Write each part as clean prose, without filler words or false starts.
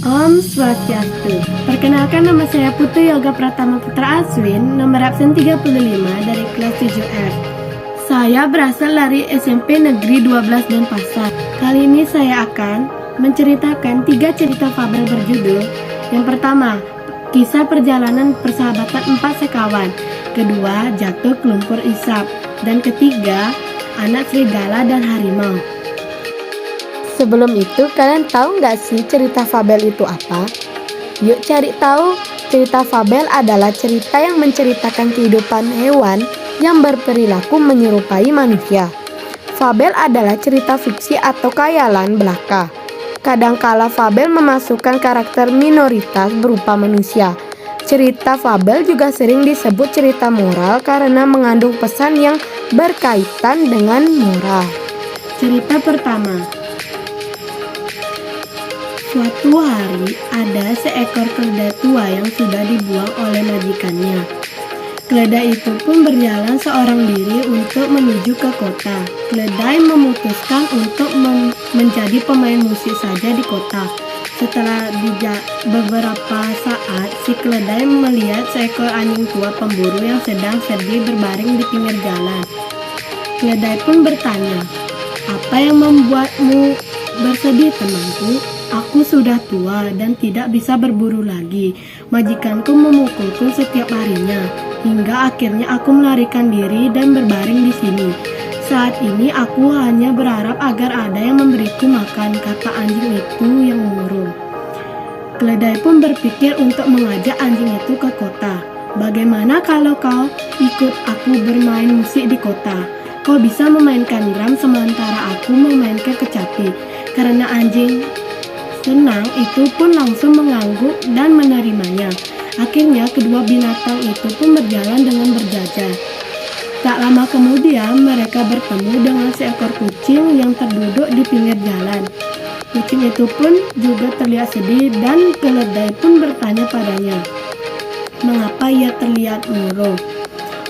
Om Swastiastu. Perkenalkan, nama saya Putri Yoga Pratama Putra Aswin, nomor absen 35 dari kelas 7F. Saya berasal dari SMP Negeri 12 Denpasar. Kali ini saya akan menceritakan 3 cerita fabel berjudul. Yang pertama, kisah perjalanan persahabatan 4 sekawan. Kedua, jatuh ke lumpur isap. Dan ketiga, anak serigala dan harimau. Sebelum itu, kalian tahu nggak sih cerita fabel itu apa? Yuk cari tahu. Cerita fabel adalah cerita yang menceritakan kehidupan hewan yang berperilaku menyerupai manusia. Fabel adalah cerita fiksi atau khayalan belaka. Kadangkala fabel memasukkan karakter minoritas berupa manusia. Cerita fabel juga sering disebut cerita moral karena mengandung pesan yang berkaitan dengan moral. Cerita pertama. Suatu hari, ada seekor keledai tua yang sudah dibuang oleh majikannya. Keledai itu pun berjalan seorang diri untuk menuju ke kota. Keledai memutuskan untuk menjadi pemain musik saja di kota. Setelah beberapa saat, si keledai melihat seekor anjing tua pemburu yang sedang sedih berbaring di pinggir jalan. Keledai pun bertanya, "Apa yang membuatmu bersedih, temanku? Aku sudah tua dan tidak bisa berburu lagi. Majikanku memukulku setiap harinya, hingga akhirnya aku melarikan diri dan berbaring di sini. Saat ini aku hanya berharap agar ada yang memberiku makan," kata anjing itu yang murung. Keledai pun berpikir untuk mengajak anjing itu ke kota. "Bagaimana kalau kau ikut aku bermain musik di kota? Kau bisa memainkan drum sementara aku memainkan kecapi." Karena anjing senang, itu pun langsung mengangguk dan menerimanya. Akhirnya kedua binatang itu pun berjalan dengan berjajar. Tak lama kemudian mereka bertemu dengan seekor kucing yang terduduk di pinggir jalan. Kucing itu pun juga terlihat sedih dan keledai pun bertanya padanya, mengapa ia terlihat murung.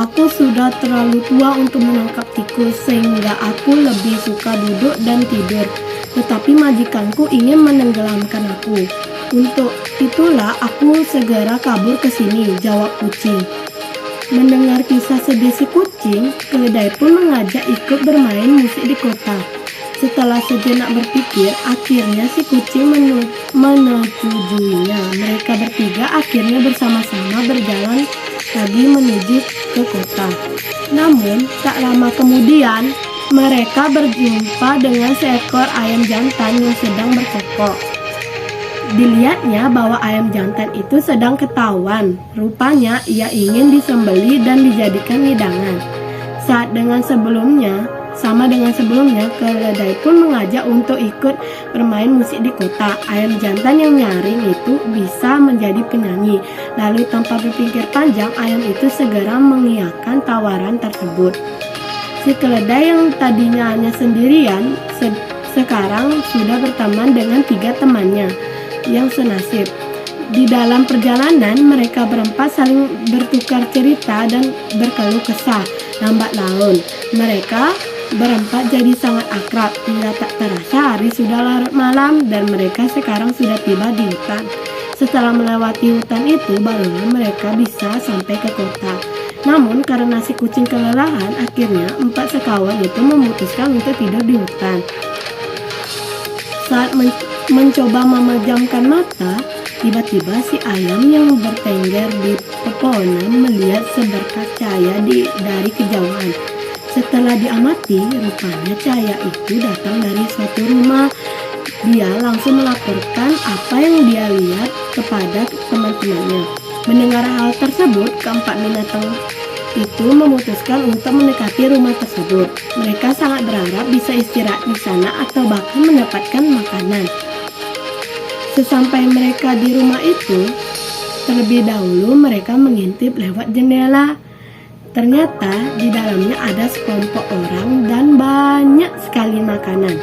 "Aku sudah terlalu tua untuk menangkap tikus sehingga aku lebih suka duduk dan tidur. Tetapi majikanku ingin menenggelamkan aku. Untuk itulah aku segera kabur ke sini," jawab kucing. Mendengar kisah sedih si kucing, keledai pun mengajak ikut bermain musik di kota. Setelah sejenak berpikir, akhirnya si kucing menyetujuinya. Mereka bertiga akhirnya bersama-sama berjalan lagi menuju ke kota. Namun, tak lama kemudian, mereka berjumpa dengan seekor ayam jantan yang sedang berkokok. Dilihatnya bahwa ayam jantan itu sedang ketahuan. Rupanya ia ingin disembelih dan dijadikan hidangan. Sama dengan sebelumnya, keledai pun mengajak untuk ikut bermain musik di kota. Ayam jantan yang nyaring itu bisa menjadi penyanyi. Lalu tanpa berpikir panjang, ayam itu segera mengiyakan tawaran tersebut. Si keledai yang tadinya hanya sendirian, sekarang sudah berteman dengan 3 temannya yang senasib. Di dalam perjalanan, mereka berempat saling bertukar cerita dan berkeluh kesah. Lambat laun, mereka berempat jadi sangat akrab. Hingga tak terasa hari sudah larut malam dan mereka sekarang sudah tiba di hutan. Setelah melewati hutan itu, barulah mereka bisa sampai ke kota. Namun karena si kucing kelelahan, akhirnya 4 sekawan itu memutuskan untuk tidur di hutan. Saat mencoba memejamkan mata, tiba-tiba si ayam yang bertengger di pepohonan melihat seberkas cahaya dari kejauhan. Setelah diamati, rupanya cahaya itu datang dari suatu rumah. Dia langsung melaporkan apa yang dia lihat kepada teman-temannya. Mendengar hal tersebut, keempat binatang itu memutuskan untuk mendekati rumah tersebut. Mereka sangat berharap bisa istirahat di sana atau bahkan mendapatkan makanan. Sesampai mereka di rumah itu, terlebih dahulu mereka mengintip lewat jendela. Ternyata di dalamnya ada sekelompok orang dan banyak sekali makanan.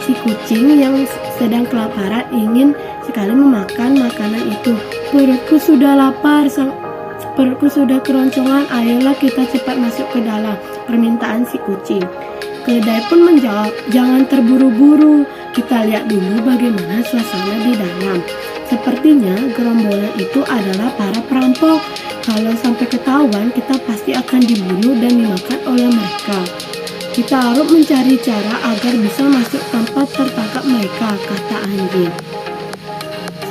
Si kucing yang sedang kelaparan ingin sekali memakan makanan itu. "Perutku sudah lapar, perutku sudah keroncongan, ayolah kita cepat masuk ke dalam," permintaan si kucing. Keledai pun menjawab, "Jangan terburu-buru, kita lihat dulu bagaimana suasana di dalam." Sepertinya gerombolan itu adalah para perampok. Kalau sampai ketahuan, kita pasti akan dibunuh dan dimakan oleh mereka. Kita harus mencari cara agar bisa masuk tanpa tertangkap mereka, kata anjing.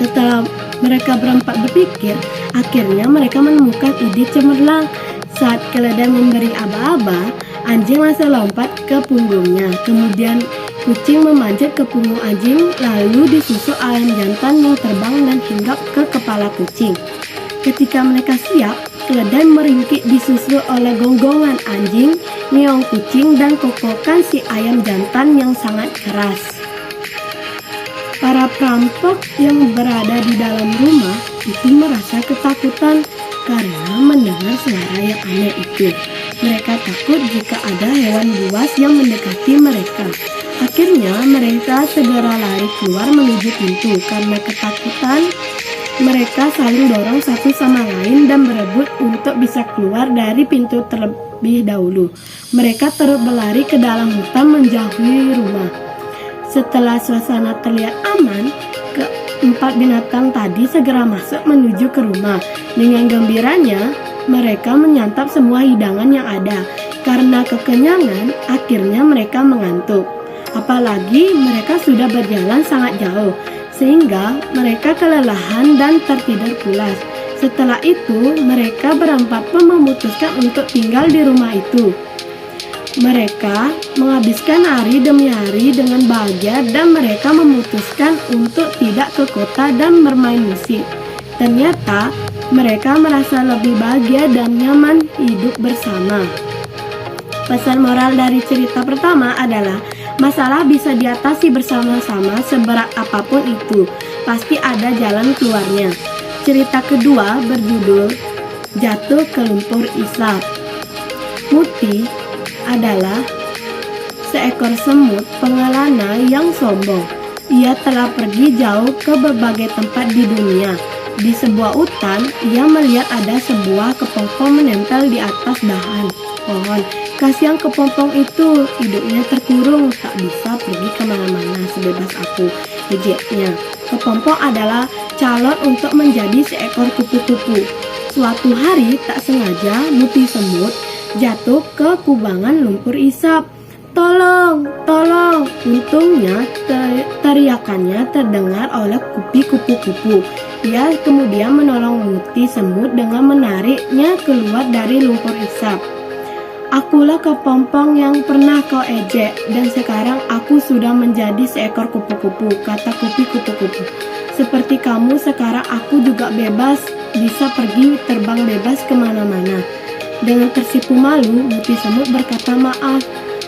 Setelah mereka berempat berpikir, akhirnya mereka menemukan ide cemerlang. Saat keledai memberi aba-aba, anjing langsung lompat ke punggungnya. Kemudian kucing memanjat ke punggung anjing, lalu disusul ayam jantan yang terbang dan hinggap ke kepala kucing. Ketika mereka siap, keledai meringkik disusul oleh gonggongan anjing, ngeong kucing, dan kokokan si ayam jantan yang sangat keras. Para perampok yang berada di dalam rumah itu merasa ketakutan karena mendengar suara yang aneh itu. Mereka takut jika ada hewan buas yang mendekati mereka. Akhirnya mereka segera lari keluar menuju pintu. Karena ketakutan, mereka saling dorong satu sama lain dan berebut untuk bisa keluar dari pintu terlebih dahulu. Mereka terus berlari ke dalam hutan menjauhi rumah. Setelah suasana terlihat aman, keempat binatang tadi segera masuk menuju ke rumah. Dengan gembiranya, mereka menyantap semua hidangan yang ada. Karena kekenyangan, akhirnya mereka mengantuk. Apalagi mereka sudah berjalan sangat jauh, sehingga mereka kelelahan dan tertidur pulas. Setelah itu, mereka berempat pun memutuskan untuk tinggal di rumah itu. Mereka menghabiskan hari demi hari dengan bahagia dan mereka memutuskan untuk tidak ke kota dan bermain musik. Ternyata, mereka merasa lebih bahagia dan nyaman hidup bersama. Pesan moral dari cerita pertama adalah masalah bisa diatasi bersama-sama seberat apapun itu. Pasti ada jalan keluarnya. Cerita kedua berjudul Jatuh ke Lumpur Hisap. Muti adalah seekor semut pengelana yang sombong. Ia telah pergi jauh ke berbagai tempat di dunia. Di sebuah hutan, ia melihat ada sebuah kepompong menempel di atas dahan pohon. Kasihan kepompong itu, hidupnya terkurung, tak bisa pergi kemana-mana sebebas aku, ejeknya. Kepompong adalah calon untuk menjadi seekor kupu-kupu. Suatu hari tak sengaja Muti semut jatuh ke kubangan lumpur hisap. Tolong, tolong! Untungnya teriakannya terdengar oleh Kupi kupu-kupu. Ia kemudian menolong Muti semut dengan menariknya keluar dari lumpur hisap. Akulah kepompong yang pernah kau ejek, dan sekarang aku sudah menjadi seekor kupu-kupu, kata Kupi kupu-kupu. Seperti kamu, sekarang aku juga bebas, bisa pergi terbang bebas kemana-mana. Dengan tersipu malu, Muti semut berkata,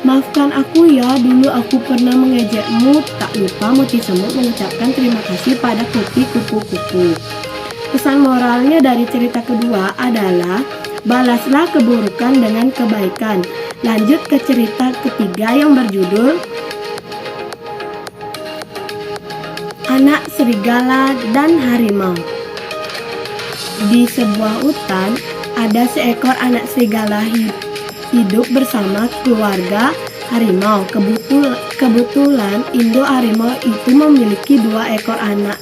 maafkan aku ya, dulu aku pernah mengejekmu. Tak lupa Muti semut mengucapkan terima kasih pada Kupi kupu-kupu. Pesan moralnya dari cerita kedua adalah balaslah keburukan dengan kebaikan. Lanjut ke cerita ketiga yang berjudul Anak Serigala dan Harimau. Di sebuah hutan, ada seekor anak serigala hidup bersama keluarga harimau. Kebetulan induk harimau itu memiliki 2 ekor anak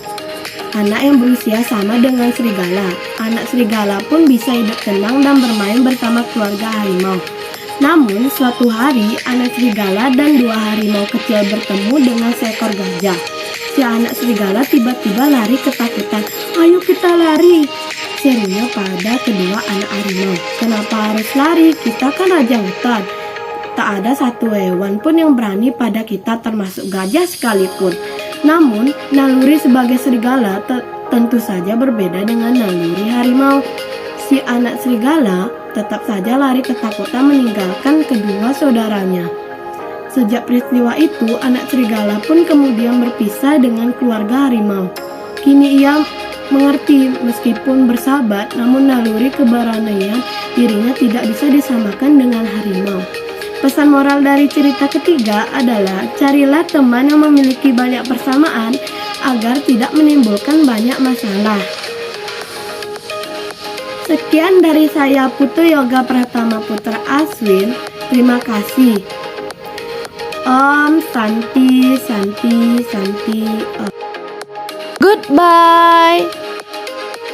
yang berusia sama dengan serigala. Anak serigala pun bisa hidup tenang dan bermain bersama keluarga harimau. Namun suatu hari anak serigala dan 2 harimau kecil bertemu dengan seekor gajah. Si anak serigala tiba-tiba lari ketakutan. Ayo kita lari, serunya pada kedua anak harimau. Kenapa harus lari? Kita kan raja hutan. Tak ada satu hewan pun yang berani pada kita, termasuk gajah sekalipun. Namun, naluri sebagai serigala tentu saja berbeda dengan naluri harimau. Si anak serigala tetap saja lari ketakutan meninggalkan kedua saudaranya. Sejak peristiwa itu, anak serigala pun kemudian berpisah dengan keluarga harimau. Kini ia mengerti, meskipun bersahabat, namun naluri keberanian dirinya tidak bisa disamakan dengan harimau. Pesan moral dari cerita ketiga adalah carilah teman yang memiliki banyak persamaan agar tidak menimbulkan banyak masalah. Sekian dari saya, Putu Yoga Pratama Putra Aswin. Terima kasih. Om Santi Santi Santi Om. Goodbye.